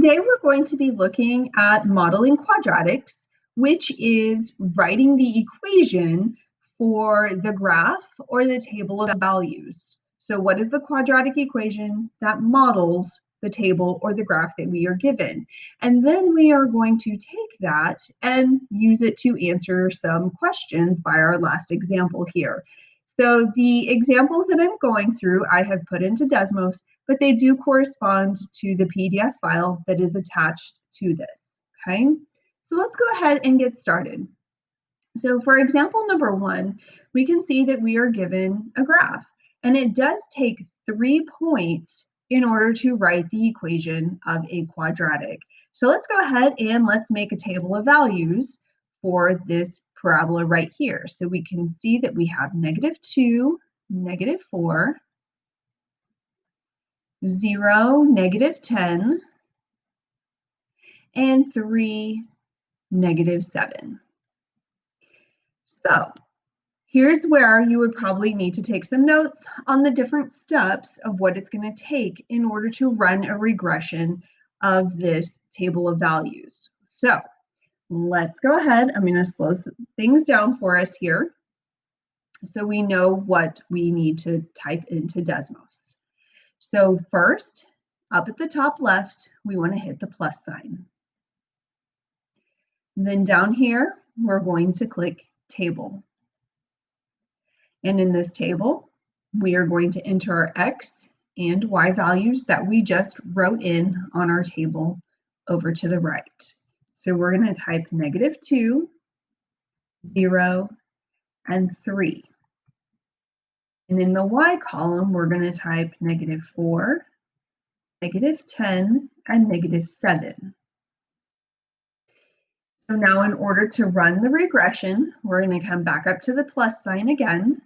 Today we're going to be looking at modeling quadratics, which is writing the equation for the graph or the table of values. So what is the quadratic equation that models the table or the graph that we are given? And then we are going to take that and use it to answer some questions by our last example here. So the examples that I'm going through, I have put into Desmos, but they do correspond to the PDF file that is attached to this, okay? So let's go ahead and get started. So for example number 1, we can see that we are given a graph, and it does take 3 points in order to write the equation of a quadratic. So let's go ahead and let's make a table of values for this parabola right here. So we can see that we have -2, -4, 0, -10, and 3, -7. So here's where you would probably need to take some notes on the different steps of what it's going to take in order to run a regression of this table of values. So let's go ahead. I'm going to slow things down for us here so we know what we need to type into Desmos. So first, up at the top left, we want to hit the plus sign. Then down here, we're going to click Table. And in this table, we are going to enter our X and Y values that we just wrote in on our table over to the right. So we're going to type -2, 0, and 3. And in the Y column, we're going to type -4, -10, and -7. So now in order to run the regression, we're going to come back up to the plus sign again,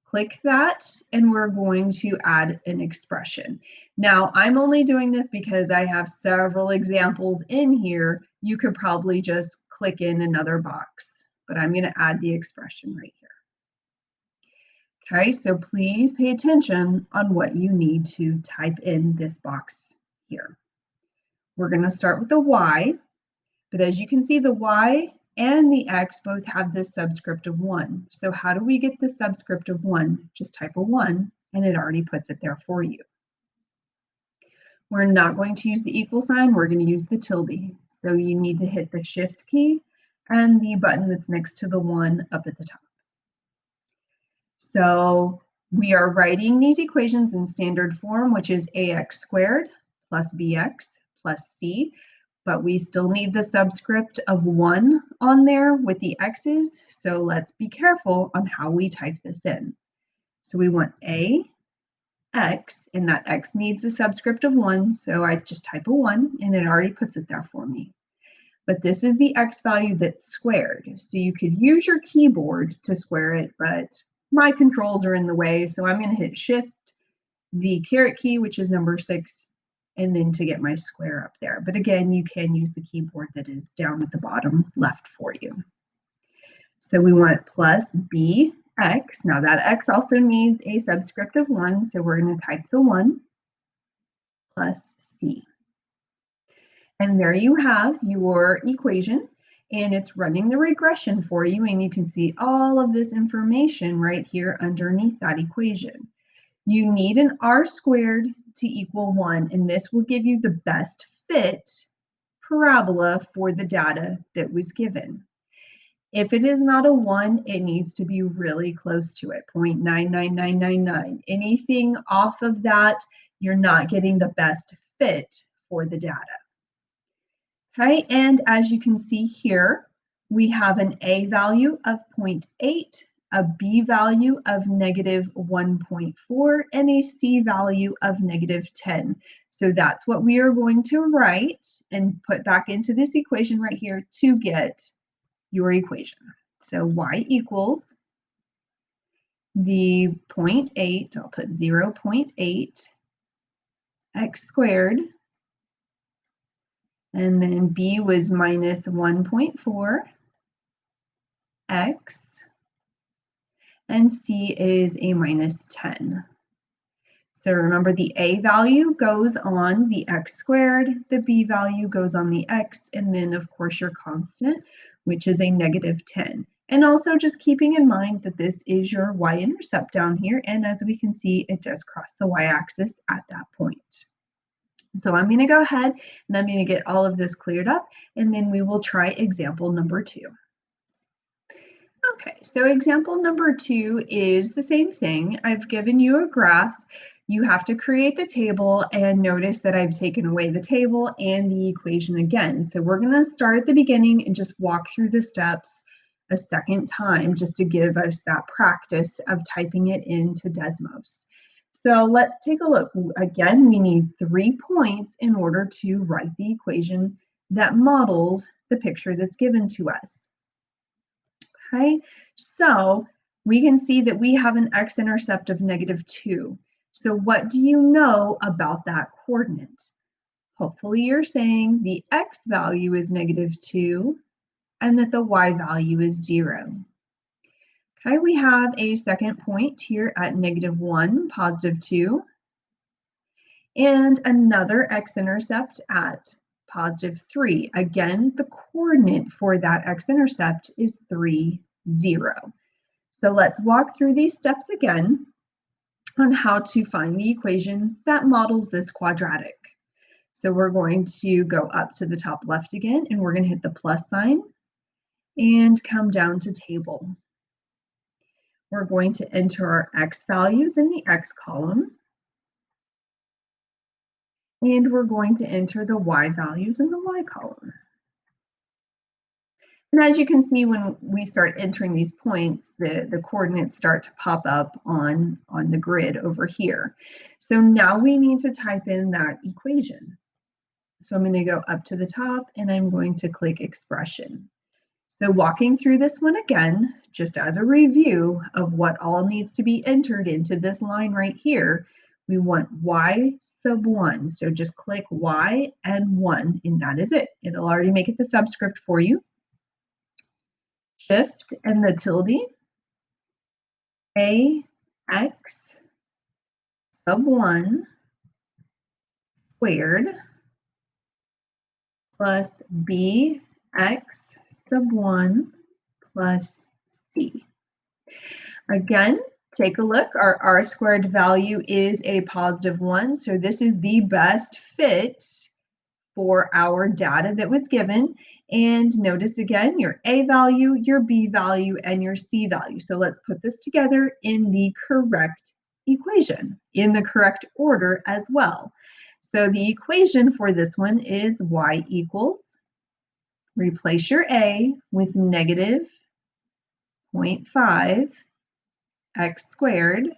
click that, and we're going to add an expression. Now, I'm only doing this because I have several examples in here. You could probably just click in another box, but I'm going to add the expression right here. Okay, so please pay attention on what you need to type in this box here. We're going to start with the Y, but as you can see, the Y and the X both have this subscript of 1. So how do we get the subscript of 1? Just type a 1 and it already puts it there for you. We're not going to use the equal sign, we're going to use the tilde. So you need to hit the Shift key and the button that's next to the 1 up at the top. So we are writing these equations in standard form, which is ax squared plus bx plus c. But we still need the subscript of 1 on there with the x's, so let's be careful on how we type this in. So we want a x, and that x needs a subscript of 1, so I just type a 1, and it already puts it there for me. But this is the x value that's squared, so you could use your keyboard to square it, but my controls are in the way, so I'm going to hit Shift, the caret key, which is number 6, and then to get my square up there. But again, you can use the keyboard that is down at the bottom left for you. So we want plus bx. Now that x also needs a subscript of 1, so we're going to type the 1 plus c. And there you have your equation, and it's running the regression for you, and you can see all of this information right here underneath that equation. You need an r squared to equal 1, and this will give you the best fit parabola for the data that was given. If it is not a 1, it needs to be really close to it, 0.99999. Anything off of that, you're not getting the best fit for the data. Okay, and as you can see here, we have an A value of 0.8, a B value of -1.4, and a C value of -10. So that's what we are going to write and put back into this equation right here to get your equation. So y equals the 0.8, I'll put 0.8 x squared, and then B was -1.4 x, and C is a -10. So remember, the a value goes on the x squared, the b value goes on the x, and then of course your constant, which is a negative 10. And also just keeping in mind that this is your y-intercept down here, and as we can see, it does cross the y-axis at that point. So I'm going to go ahead and I'm going to get all of this cleared up, and then we will try example number 2. Okay, so example number 2 is the same thing. I've given you a graph. You have to create the table, and notice that I've taken away the table and the equation again. So we're going to start at the beginning and just walk through the steps a second time just to give us that practice of typing it into Desmos. So let's take a look. Again, we need 3 points in order to write the equation that models the picture that's given to us. Okay, so we can see that we have an x-intercept of -2. So what do you know about that coordinate? Hopefully you're saying the x value is -2 and that the y value is 0. Okay, we have a second point here at -1, +2, and another x-intercept at +3. Again, the coordinate for that x-intercept is 3, 0. So let's walk through these steps again on how to find the equation that models this quadratic. So we're going to go up to the top left again, and we're going to hit the plus sign and come down to table. We're going to enter our x values in the x column, and we're going to enter the y values in the y column. And as you can see, when we start entering these points, the coordinates start to pop up on the grid over here. So now we need to type in that equation. So I'm going to go up to the top and I'm going to click expression. So walking through this one again, just as a review of what all needs to be entered into this line right here, we want y sub 1. So just click y and 1, and that is it. It'll already make it the subscript for you. Shift and the tilde, ax sub 1 squared plus bx sub 1 plus c. Again, take a look. Our r squared value is a +1, so this is the best fit for our data that was given. And notice again your a value, your b value, and your c value. So let's put this together in the correct equation, in the correct order as well. So the equation for this one is y equals, replace your a with -0.5 x squared,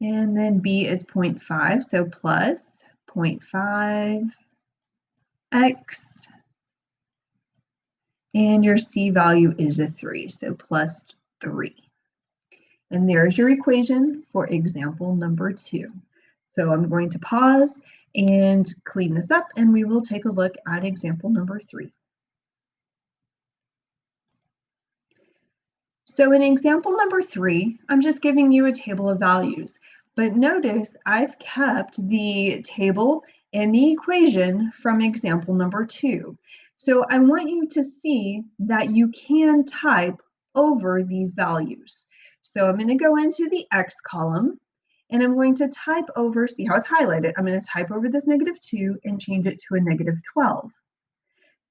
and then b is 0.5, so plus 0.5 x, and your c value is a 3, so plus 3. And there's your equation for example number 2. So I'm going to pause and clean this up, and we will take a look at example number 3. So in example number 3, I'm just giving you a table of values, but notice I've kept the table and the equation from example number 2. So I want you to see that you can type over these values. So I'm going to go into the x column, and I'm going to type over, see how it's highlighted, I'm going to type over this -2 and change it to a -12.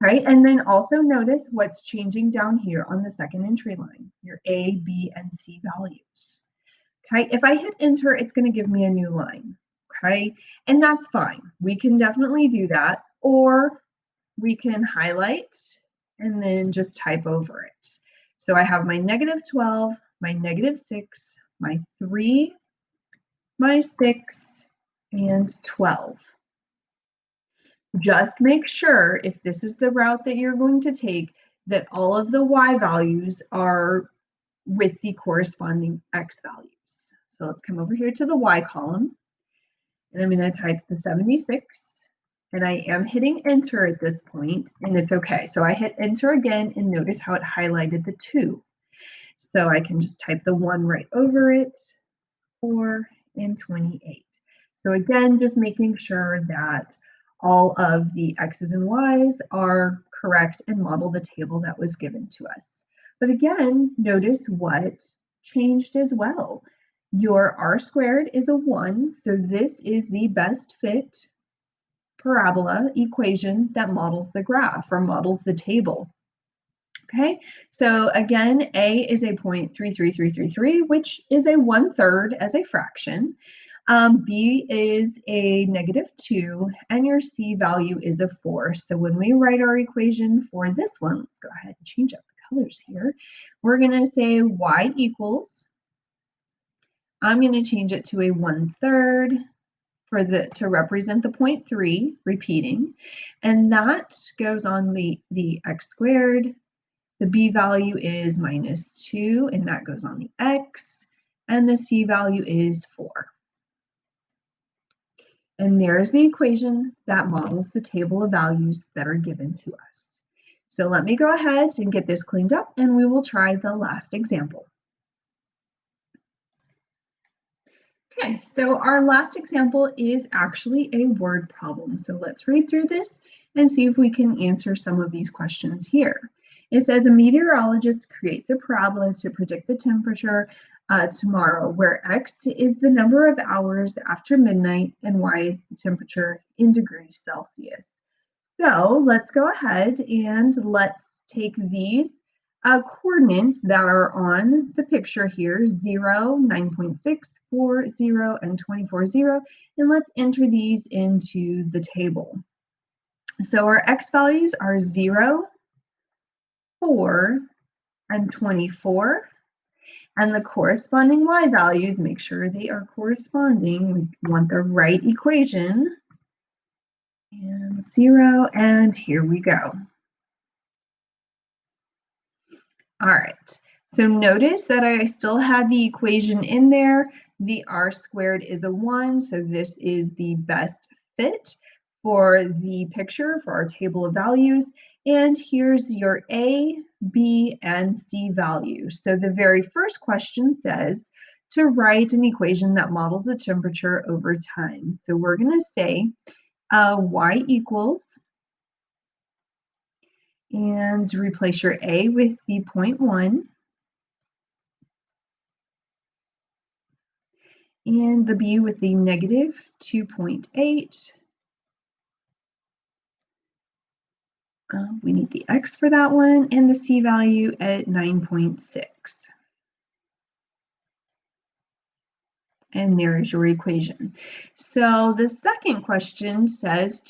Right, and then also notice what's changing down here on the second entry line, your A, B, and C values. Okay, if I hit enter, it's going to give me a new line. Okay, and that's fine. We can definitely do that, or we can highlight and then just type over it. So I have my -12, my -6, my 3, my 6, and 12. Just make sure, if this is the route that you're going to take, that all of the y values are with the corresponding x values. So let's come over here to the y column, and I'm going to type the 76, and I am hitting enter at this point, and it's okay. So I hit enter again, and notice how it highlighted the 2. So I can just type the 1 right over it, 4, and 28. So again, just making sure that all of the x's and y's are correct and model the table that was given to us. But again, notice what changed as well. Your r squared is a 1, so this is the best fit parabola equation that models the graph or models the table. Okay, so again, A is a 0.33333, which is a 1/3 as a fraction. B is a -2, and your C value is a 4. So when we write our equation for this one, let's go ahead and change up the colors here. We're going to say y equals, I'm going to change it to a 1/3 to represent the 0.3, repeating, and that goes on the x squared. The b value is -2, and that goes on the x, and the c value is 4. And there's the equation that models the table of values that are given to us. So let me go ahead and get this cleaned up, and we will try the last example. Okay, so our last example is actually a word problem. So let's read through this and see if we can answer some of these questions here. It says a meteorologist creates a parabola to predict the temperature tomorrow, where X is the number of hours after midnight and Y is the temperature in degrees Celsius. So let's go ahead and let's take these coordinates that are on the picture here, 0, 9.6, 4, 0, and 24, 0, and let's enter these into the table. So our x values are 0, 4, and 24, and the corresponding y values, make sure they are corresponding. We want the right equation. And 0, and here we go. All right, so notice that I still had the equation in there. The r squared is a 1, so this is the best fit for the picture for our table of values. And here's your A, B, and C values. So the very first question says to write an equation that models the temperature over time. So we're going to say y equals, and replace your A with the 0.1. And the B with the -2.8. We need the X for that one, and the C value at 9.6. And there is your equation. So the second question says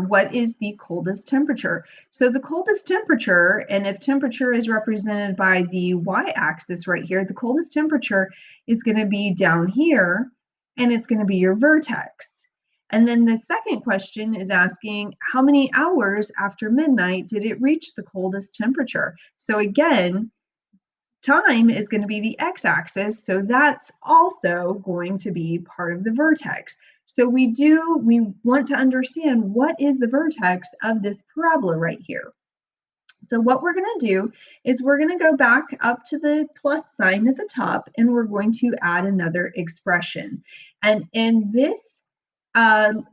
what is the coldest temperature? So the coldest temperature, and if temperature is represented by the y-axis right here, the coldest temperature is going to be down here, and it's going to be your vertex. And then the second question is asking how many hours after midnight did it reach the coldest temperature? So again, time is going to be the x-axis, so that's also going to be part of the vertex. So we want to understand what is the vertex of this parabola right here. So what we're going to do is we're going to go back up to the plus sign at the top, and we're going to add another expression. And in this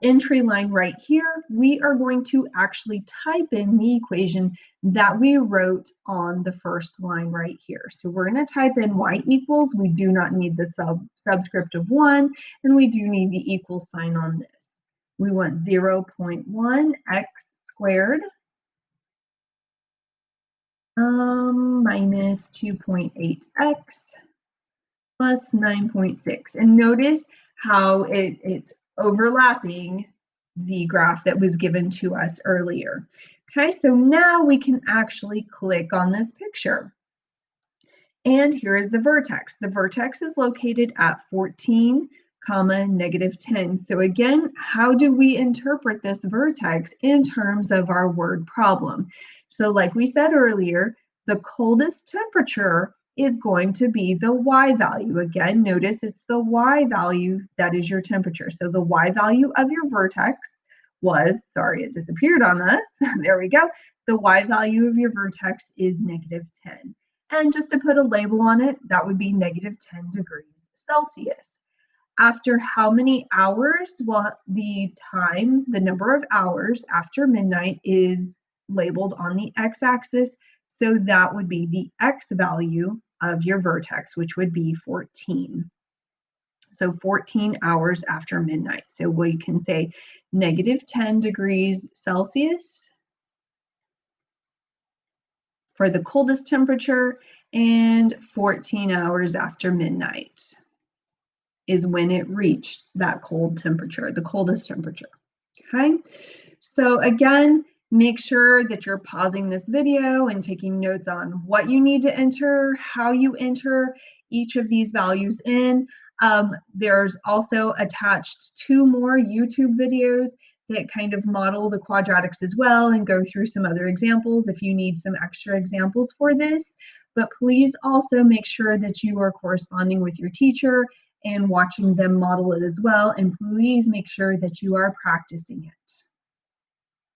entry line right here, we are going to actually type in the equation that we wrote on the first line right here. So we're going to type in y equals, we do not need the subscript of 1, and we do need the equal sign on this. We want 0.1 x squared minus 2.8x plus 9.6. And notice how it's overlapping the graph that was given to us earlier. Okay, so now we can actually click on this picture. And here is the vertex. The vertex is located at 14, -10. So again, how do we interpret this vertex in terms of our word problem? So like we said earlier, the coldest temperature is going to be the y value. Again, notice it's the y value that is your temperature. So the y value of your vertex was, sorry, it disappeared on us. There we go. The y value of your vertex is -10. And just to put a label on it, that would be -10 degrees Celsius. After how many hours? Well, the time, the number of hours after midnight is labeled on the x-axis. So that would be the x value of your vertex, which would be 14. So 14 hours after midnight. So we can say negative 10 degrees Celsius for the coldest temperature, and 14 hours after midnight is when it reached that cold temperature, the coldest temperature. Okay, so again, make sure that you're pausing this video and taking notes on what you need to enter, how you enter each of these values in. There's also attached 2 more YouTube videos that kind of model the quadratics as well and go through some other examples if you need some extra examples for this. But please also make sure that you are corresponding with your teacher and watching them model it as well. And please make sure that you are practicing it.